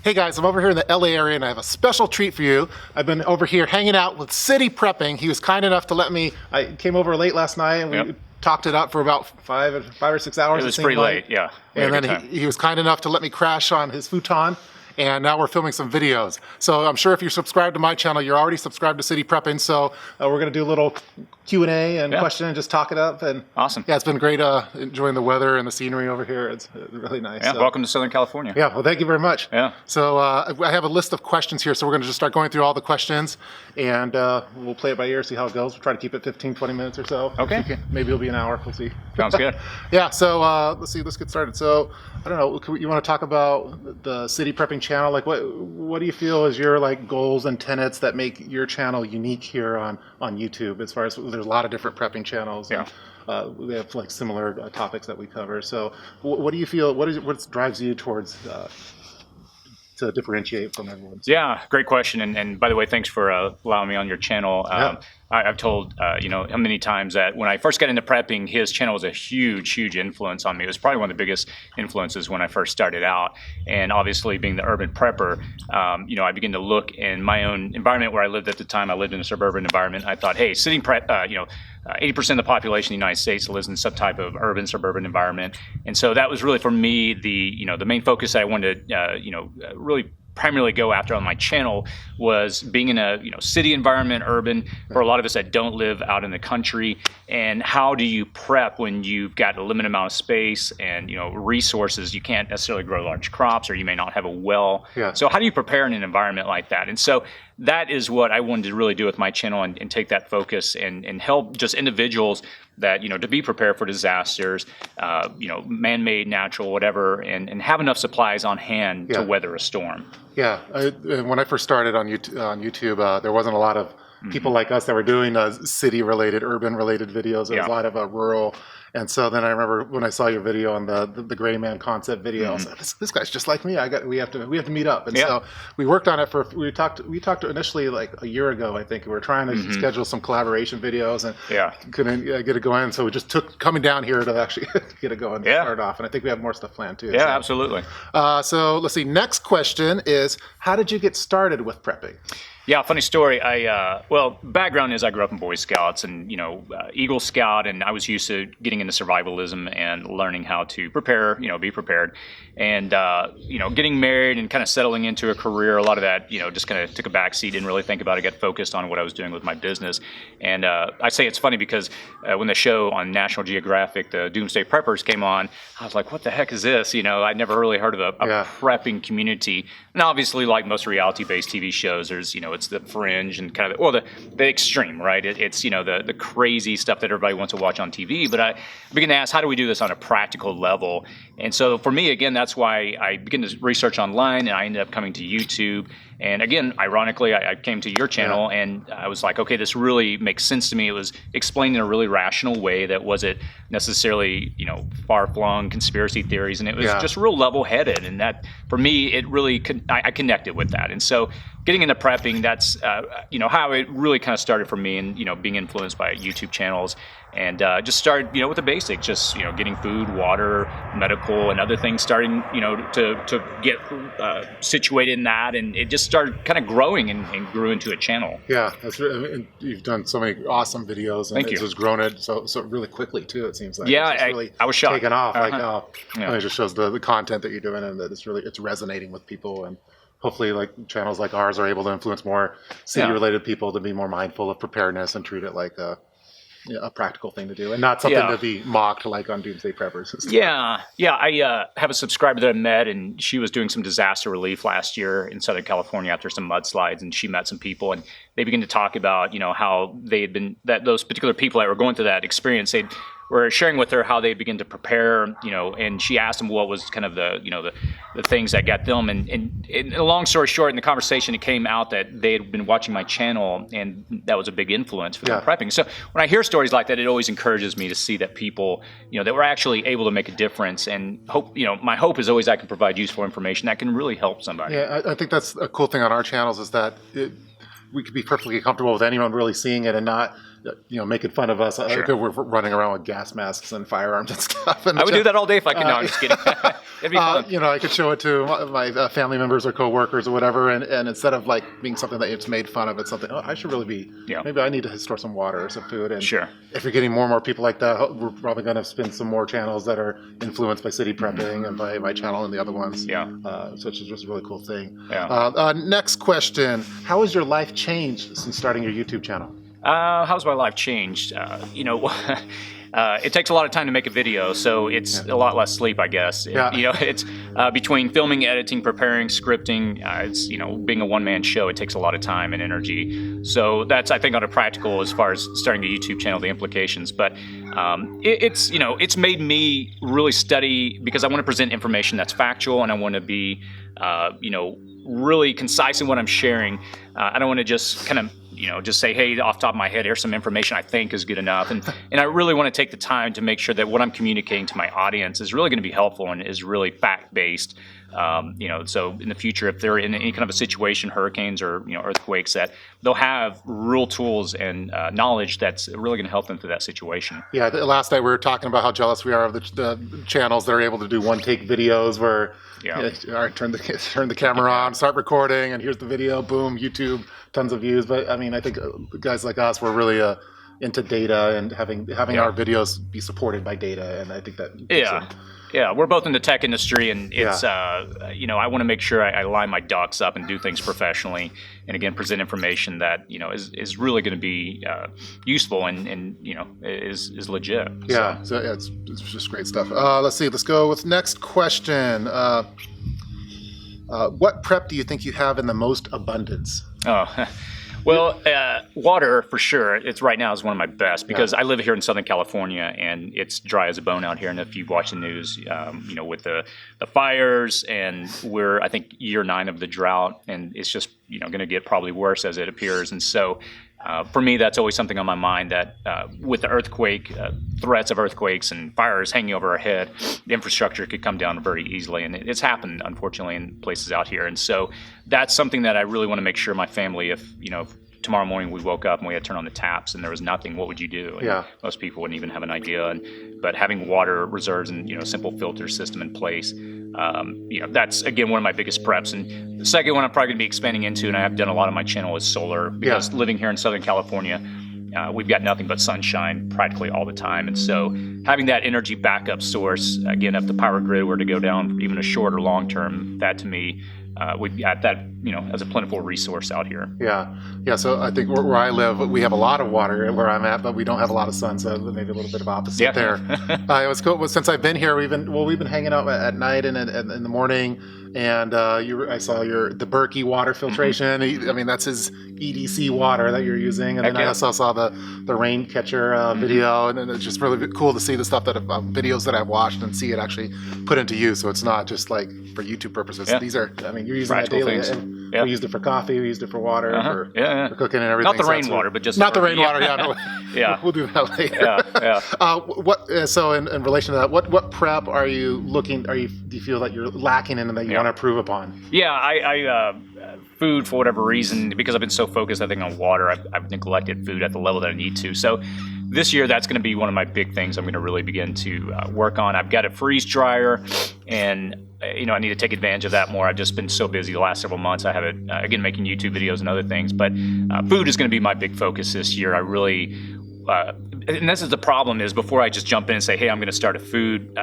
Hey guys, I'm over here in the LA area and I have a special treat for you. I've been over here hanging out with City Prepping. He was kind enough to let me, I came over late last night and we talked it up for about five or 6 hours. It was pretty late, yeah. And then he was kind enough to let me crash on his futon. And now we're filming some videos. So I'm sure if you're subscribed to my channel, you're already subscribed to City Prepping. So we're gonna do a little Q&A and question and just talk it up. And awesome. Yeah, it's been great enjoying the weather and the scenery over here. It's really nice. Yeah, welcome to Southern California. Yeah, well, thank you very much. Yeah. So I have a list of questions here. So we're gonna just start going through all the questions and we'll play it by ear, see how it goes. We'll try to keep it 15, 20 minutes or so. Okay. Maybe it'll be an hour, we'll see. Sounds good. Yeah, so let's get started. So I don't know, you wanna talk about the City Prepping channel? Like what do you feel is your goals and tenets that make your channel unique here on YouTube? As far as there's a lot of different prepping channels. Yeah. And, we have similar topics that we cover. So what do you feel? What drives you towards to differentiate from everyone? Yeah, great question. And by the way, thanks for allowing me on your channel. I've told how many times that when I first got into prepping, his channel was a huge influence on me. It was probably one of the biggest influences when I first started out. And obviously, being the urban prepper, I began to look in my own environment where I lived at the time. I lived in a suburban environment. I thought, hey, city prep, 80% of the population in the United States lives in some type of urban suburban environment. And so that was really for me the main focus that I wanted to really primarily go after on my channel was being in a city environment, urban, for a lot of us that don't live out in the country, and how do you prep when you've got a limited amount of space and resources. You can't necessarily grow large crops, or you may not have a well. Yeah. So how do you prepare in an environment like that? And so that is what I wanted to really do with my channel and take that focus and help just individuals that, to be prepared for disasters, man-made, natural, whatever, and have enough supplies on hand to weather a storm. Yeah, when I first started on YouTube, there wasn't a lot of people like us that were doing city-related, urban-related videos. There was a lot of rural. And so then I remember when I saw your video on the gray man concept video, I was like, this guy's just like me. We have to meet up. And so we worked on it we talked initially like a year ago, I think. We were trying to schedule some collaboration videos and couldn't get it going. So we just took coming down here to actually get it going and start off. And I think we have more stuff planned too. Yeah, so. Absolutely. So let's see. Next question is, how did you get started with prepping? Yeah, funny story. Background is I grew up in Boy Scouts and, Eagle Scout, and I was used to getting into survivalism and learning how to prepare, be prepared. And, getting married and kind of settling into a career, a lot of that, just kind of took a backseat, didn't really think about it, got focused on what I was doing with my business. And I say it's funny because when the show on National Geographic, the Doomsday Preppers came on, I was like, what the heck is this? I'd never really heard of a prepping community. And obviously, like most reality-based TV shows, there's, it's the fringe and kind of the extreme, right? It's the crazy stuff that everybody wants to watch on TV. But I began to ask, how do we do this on a practical level? And so for me, again, that's why I began to research online, and I ended up coming to YouTube. And again, ironically, I came to your channel and I was like, okay, this really makes sense to me. It was explained in a really rational way that wasn't necessarily, far-flung conspiracy theories. And it was just real level-headed. And that, for me, it really, I connected with that. And so getting into prepping, that's, how it really kind of started for me and, being influenced by YouTube channels. And just started, with the basics, just, getting food, water, medical, and other things, starting, to get situated in that. And it just started kind of growing and grew into a channel. Yeah, that's and you've done so many awesome videos. And Thank you. It's just grown it so really quickly, too, it seems like. Yeah, it's really I was shocked. Taken off. It just shows the content that you're doing and that it's resonating with people. And hopefully, channels like ours are able to influence more city-related people to be more mindful of preparedness and treat it like a practical thing to do, and not something to be mocked like on Doomsday Preppers. Yeah. I have a subscriber that I met, and she was doing some disaster relief last year in Southern California after some mudslides, and she met some people, and they began to talk about, how they had been, that those particular people that were going through that experience, they were sharing with her how they began to prepare, and she asked them what was kind of the things that got them. And a long story short, in the conversation, it came out that they had been watching my channel, and that was a big influence for them prepping. So when I hear stories like that, it always encourages me to see that people, that we're actually able to make a difference. And hope, my hope is always I can provide useful information that can really help somebody. Yeah, I think that's a cool thing on our channels is that we could be perfectly comfortable with anyone really seeing it and not making fun of us. We're running around with gas masks and firearms and stuff. And I would do that all day if I could. No, I'm just kidding. It'd be fun. I could show it to my family members or coworkers or whatever, and instead of like being something that it's made fun of, it's something, I should really be, maybe I need to store some water or some food. And sure. If you're getting more and more people like that, we're probably going to spin some more channels that are influenced by city prepping and by my channel and the other ones. So it's just a really cool thing. Next question. How has your life changed since starting your YouTube channel? How's my life changed? It takes a lot of time to make a video, so it's a lot less sleep, I guess. It's between filming, editing, preparing, scripting. It's being a one-man show. It takes a lot of time and energy. So that's, I think, on a practical as far as starting a YouTube channel, the implications. But it's made me really study because I want to present information that's factual, and I want to be really concise in what I'm sharing. I don't want to just kind of just say, hey, off the top of my head, here's some information I think is good enough. And I really want to take the time to make sure that what I'm communicating to my audience is really going to be helpful and is really fact-based. So in the future, if they're in any kind of a situation, hurricanes or earthquakes, that they'll have real tools and knowledge that's really going to help them through that situation. Yeah, last night we were talking about how jealous we are of the channels that are able to do one-take videos where all right, turn the camera on, start recording, and here's the video, boom, YouTube, tons of views. But I mean, I think guys like us, we're really into data and having our videos be supported by data, and I think that we're both in the tech industry, and it's I want to make sure I line my ducks up and do things professionally, and again present information that is really going to be useful and is legit. So it's just great stuff. Let's see. Let's go with next question. What prep do you think you have in the most abundance? Well, water for sure. It's right now is one of my best because I live here in Southern California and it's dry as a bone out here. And if you watch the news, with the fires, and we're I think year 9 of the drought, and it's just going to get probably worse as it appears. And so for me, that's always something on my mind, that with the earthquake, threats of earthquakes and fires hanging over our head, the infrastructure could come down very easily. And it's happened, unfortunately, in places out here. And so that's something that I really want to make sure my family, if tomorrow morning we woke up and we had to turn on the taps and there was nothing, what would you do? And most people wouldn't even have an idea. But having water reserves and a simple filter system in place, that's again one of my biggest preps. And the second one I'm probably going to be expanding into, and I have done a lot of my channel, is solar, because living here in Southern California, we've got nothing but sunshine practically all the time. And so having that energy backup source, again, if the power grid were to go down even a short or long term, that to me would add that as a plentiful resource out here. So I think where I live, we have a lot of water where I'm at, but we don't have a lot of sun, so maybe a little bit of opposite there. It was cool. Since I've been here, we've been hanging out at night and in the morning, and I saw the Berkey water filtration. I mean, that's his EDC water that you're using, and then I also saw the rain catcher video, and it's just really cool to see the stuff videos that I've watched and see it actually put into use. So it's not just like for YouTube purposes. These are, you're using practical that daily. Things. And we used it for coffee, we used it for water, for cooking and everything. Not the rainwater, but just not the rainwater. We'll do that later. So in relation to that, what prep are you looking? Do you feel that you're lacking in and that you want to improve upon? I food, for whatever reason, because I've been so focused, I think, on water, I've neglected food at the level that I need to. So this year, that's going to be one of my big things I'm going to really begin to work on. I've got a freeze dryer, and I need to take advantage of that more. I've just been so busy the last several months. I have it, again, making YouTube videos and other things. But food is going to be my big focus this year. I really, and this is the problem, is before I just jump in and say, hey, I'm going to start a food,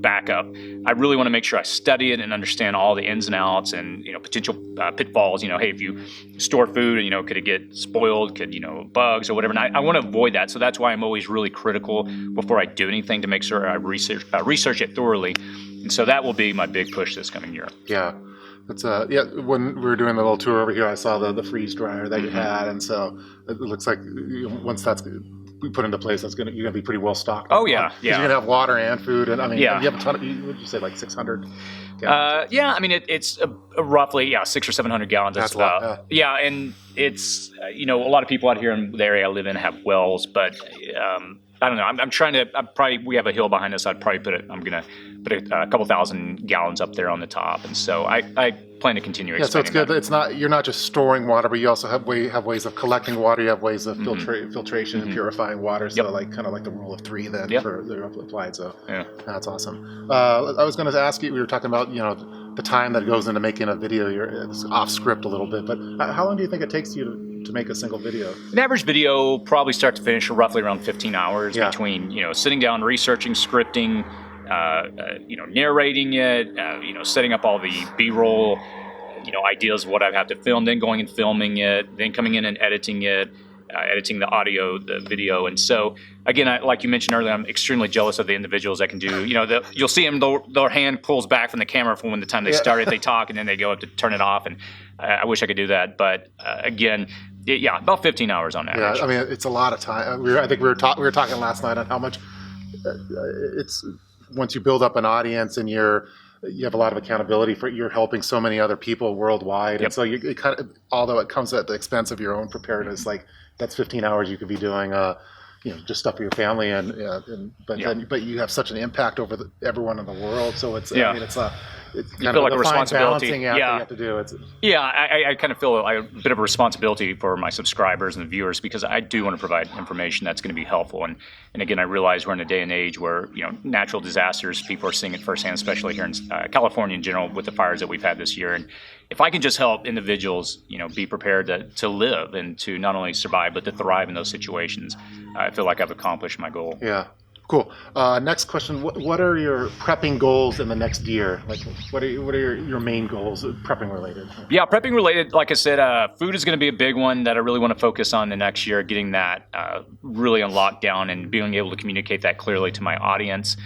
backup, I really want to make sure I study it and understand all the ins and outs and potential pitfalls. Hey, if you store food, could it get spoiled? Could bugs or whatever? And I want to avoid that. So that's why I'm always really critical before I do anything to make sure I research it thoroughly. And so that will be my big push this coming year. That's when we were doing the little tour over here, I saw the freeze dryer that you had, and so it looks like once that's we put into place, you're gonna be pretty well stocked. You're gonna have water and food, and you have a ton of. Would you say like 600 gallons? It's roughly 600 or 700 gallons. That's a lot. And it's a lot of people out here in the area I live in have wells, but I don't know. I'm trying to. We have a hill behind us. I'm gonna put a couple thousand gallons up there on the top, and so I plan to continue. Yeah, so it's good. That. It's not you're not just storing water, but you also have ways of collecting water. You have ways of filtration and purifying water. So kind of like the rule of three then for they're applied. So that's awesome. I was going to ask you. We were talking about the time that goes into making a video. It's off script a little bit, but how long do you think it takes you to make a single video? An average video, probably start to finish, roughly around 15 hours between sitting down, researching, scripting, narrating it, setting up all the B-roll, ideas of what I have to film, then going and filming it, then coming in and editing it, editing the audio, the video. And so, again, like you mentioned earlier, I'm extremely jealous of the individuals that can do, you'll see them, their hand pulls back from the camera from when the time they started, they talk, and then they go up to turn it off. And I wish I could do that. But again, about 15 hours on average. Yeah, I mean, it's a lot of time. I think we were talking last night on how much it's once you build up an audience and you have a lot of accountability for you're helping so many other people worldwide, and so it kind of, although it comes at the expense of your own preparedness, like that's 15 hours you could be doing just stuff for your family, but you have such an impact over everyone in the world. So it's I mean, it's you feel like a responsibility. You have to do. I kind of feel a bit of a responsibility for my subscribers and the viewers, because I do want to provide information that's going to be helpful. And again, I realize we're in a day and age where natural disasters, people are seeing it firsthand, especially here in California in general with the fires that we've had this year. And if I can just help individuals, be prepared to live and to not only survive but to thrive in those situations, I feel like I've accomplished my goal. Yeah. Cool. Next question. What are your prepping goals in the next year? Like, what are your main goals, prepping related? Yeah, prepping related, like I said, food is going to be a big one that I really want to focus on the next year, getting that really on lockdown and being able to communicate that clearly to my audience.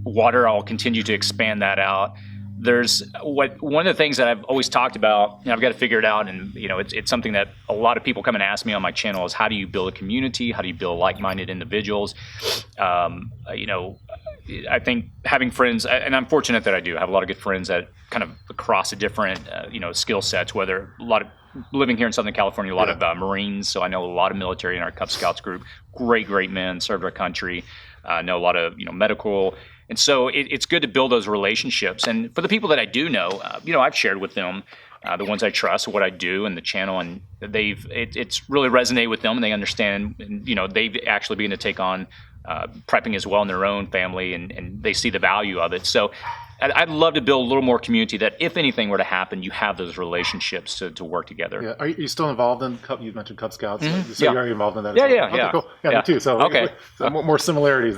Water, I'll continue to expand that out. There's one of the things that I've always talked about, I've got to figure it out, and it's something that a lot of people come and ask me on my channel is, how do you build a community? How do you build like-minded individuals? I think having friends, and I'm fortunate that I do have a lot of good friends that kind of across the different skill sets, whether a lot of living here in Southern California, a lot of Marines, so I know a lot of military in our Cub Scouts group, great men, served our country, know a lot of medical. And so it's good to build those relationships. And for the people that I do know, I've shared with them, the ones I trust, what I do and the channel, and it's really resonated with them, and they understand, and they've actually begun to take on prepping as well in their own family, and they see the value of it. So I'd love to build a little more community that if anything were to happen, you have those relationships to work together. Yeah. Are you still involved in you mentioned Cub Scouts? Mm-hmm. So you're already involved in that? Yeah. Cool. Yeah, me too. So, so more similarities.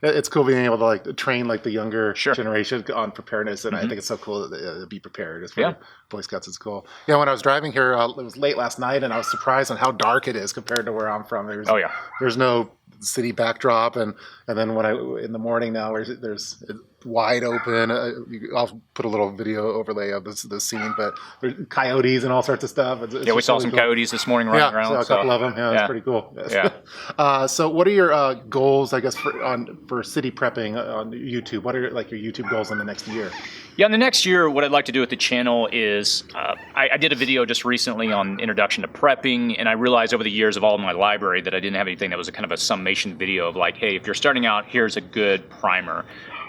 It's cool being able to train the younger generation on preparedness, and I think it's so cool to be prepared. It's for Boy Scouts. It's cool. Yeah, when I was driving here, it was late last night, and I was surprised on how dark it is compared to where I'm from. There's no city backdrop, and then in the morning now, there's wide open. I'll put a little video overlay of the scene, but there's coyotes and all sorts of stuff. We saw some coyotes this morning running around. A couple of them. It's pretty cool. So what are your goals, I guess, for city prepping on YouTube? What are your YouTube goals in the next year? Yeah, in the next year, what I'd like to do with the channel is, I did a video just recently on introduction to prepping, and I realized over the years of all of my library that I didn't have anything that was a kind of a summation video of hey, if you're starting out, here's a good primer.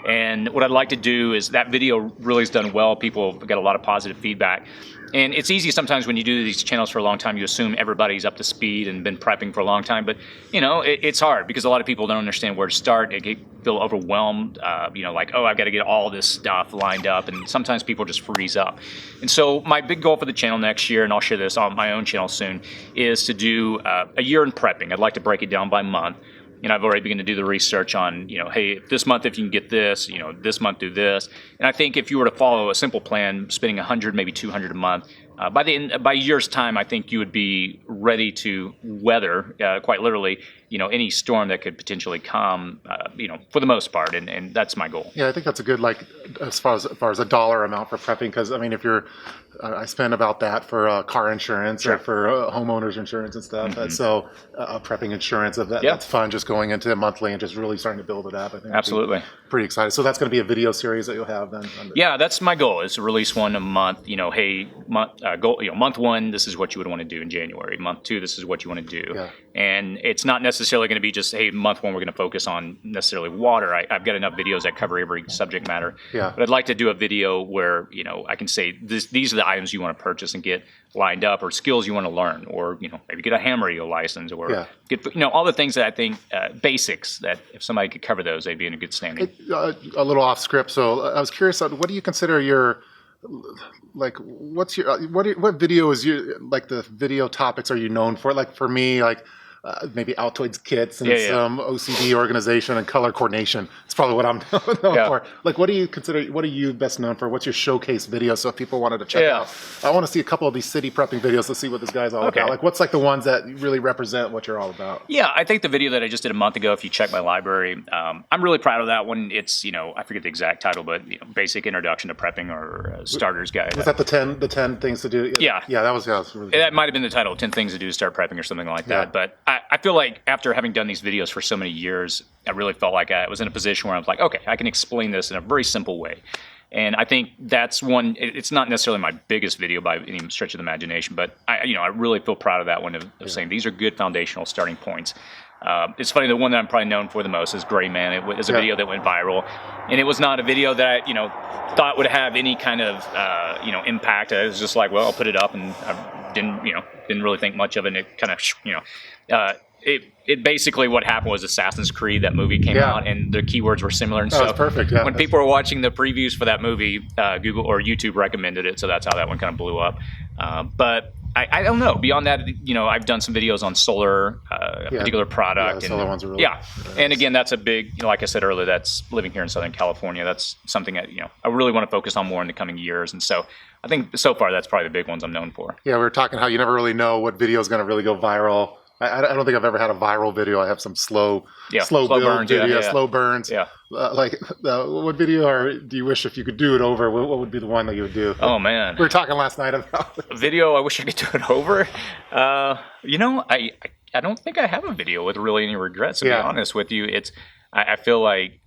And what I'd like to do is, that video really has done well. People have got a lot of positive feedback. And it's easy sometimes when you do these channels for a long time, you assume everybody's up to speed and been prepping for a long time. But, it's hard because a lot of people don't understand where to start. They feel overwhelmed, I've got to get all this stuff lined up. And sometimes people just freeze up. And so my big goal for the channel next year, and I'll share this on my own channel soon, is to do a year in prepping. I'd like to break it down by month. I've already begun to do the research on, hey, this month if you can get this, this month do this. And I think if you were to follow a simple plan, spending $100, maybe $200 a month, by a year's time, I think you would be ready to weather, quite literally, any storm that could potentially come, for the most part, and that's my goal. Yeah, I think that's a good, as far as a dollar amount for prepping, because if you're, I spend about that for car insurance or for homeowners insurance and stuff. Mm-hmm. So prepping insurance that's fun, just going into it monthly and just really starting to build it up. I think absolutely pretty excited. So that's going to be a video series that you'll have then. Yeah, that's my goal, is to release one a month. Month one, this is what you would want to do in January. Month two, this is what you want to do. Yeah. And it's not necessarily necessarily going to be just, hey, month one, we're going to focus on necessarily water. I've got enough videos that cover every subject matter. Yeah. But I'd like to do a video where, I can say these are the items you want to purchase and get lined up, or skills you want to learn, or, maybe get a ham radio license, or get, all the things that I think, basics that if somebody could cover those, they'd be in a good standing. A little off script. So I was curious, what do you consider your, like, what video is like the video topics are you known for? Like for me, like maybe Altoids kits and some OCD organization and color coordination. It's probably what I'm known for. Like, what do you consider, what are you best known for? What's your showcase video? So if people wanted to check out, I want to see a couple of these city prepping videos to see what this guy's all about. Like, what's like the ones that really represent what you're all about? Yeah, I think the video that I just did a month ago, if you check my library, I'm really proud of that one. It's, I forget the exact title, but basic introduction to prepping, or starter's guide. Was that the 10 things to do? Yeah, that was really good. That might have been the title, 10 things to do to start prepping, or something like that. But I feel like after having done these videos for so many years, I really felt like I was in a position where I was like, okay, I can explain this in a very simple way. And I think that's one, it's not necessarily my biggest video by any stretch of the imagination, but I really feel proud of that one, of saying these are good foundational starting points. It's funny, the one that I'm probably known for the most is Gray Man. It was a video that went viral, and it was not a video that I, thought would have any kind of, impact. I was just like, well, I'll put it up, and I didn't really think much of it. And it kind of, it basically, what happened was Assassin's Creed, that movie came out, and the keywords were similar. And so was perfect. Yeah, when people were watching the previews for that movie, Google or YouTube recommended it, so that's how that one kind of blew up. But I don't know. Beyond that, I've done some videos on solar, a particular product. The solar ones are really and again, that's a big, like I said earlier, that's living here in Southern California. That's something that, I really want to focus on more in the coming years. And so I think so far that's probably the big ones I'm known for. Yeah, we were talking how you never really know what video is going to really go viral. I don't think I've ever had a viral video. I have some slow build burns, video, slow burns. Yeah. What video do you wish, if you could do it over, what would be the one that you would do? Oh, man. We were talking last night about a video I wish I could do it over. I don't think I have a video with really any regrets, to be honest with you. I feel like,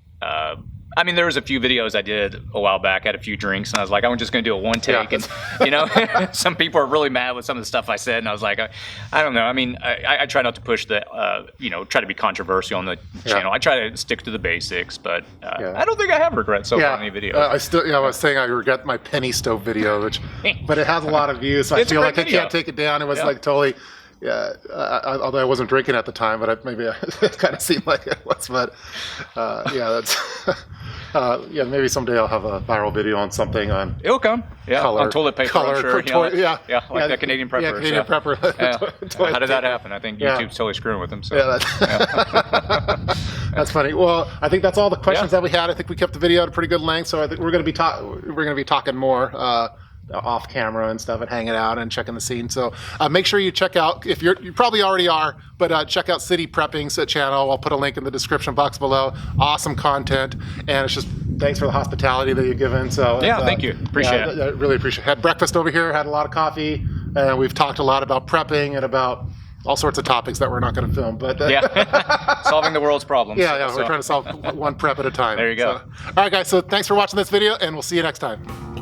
there was a few videos I did a while back. I had a few drinks, and I was like, I'm just going to do a one take. And, some people are really mad with some of the stuff I said. And I was like, I don't know. I try not to push the, try to be controversial on the channel. I try to stick to the basics, but I don't think I have regrets so far in any videos. I was saying I regret my penny stove video, but it has a lot of views. So I feel like I can't take it down. It was like totally... although I wasn't drinking at the time, but it kind of seemed like it was. But that's maybe someday I'll have a viral video on something on. It'll come. Color, on toilet paper. Color, I'm sure. Like the Canadian preppers. Yeah, Canadian prepper. How did that happen? I think YouTube's totally screwing with them. So. That's funny. Well, I think that's all the questions that we had. I think we kept the video at a pretty good length, so I think we're going to be talking more. Off camera and stuff, and hanging out and checking the scene. So make sure you check out, if you probably already are, but check out City Prepping's channel. I'll put a link in the description box below. Awesome content, and it's just thanks for the hospitality that you've given. So thank you. Appreciate it. I really appreciate it. Had breakfast over here, had a lot of coffee, and we've talked a lot about prepping and about all sorts of topics that we're not going to film, but solving the world's problems. We're trying to solve one prep at a time. There you go. All right, guys. So thanks for watching this video, and we'll see you next time.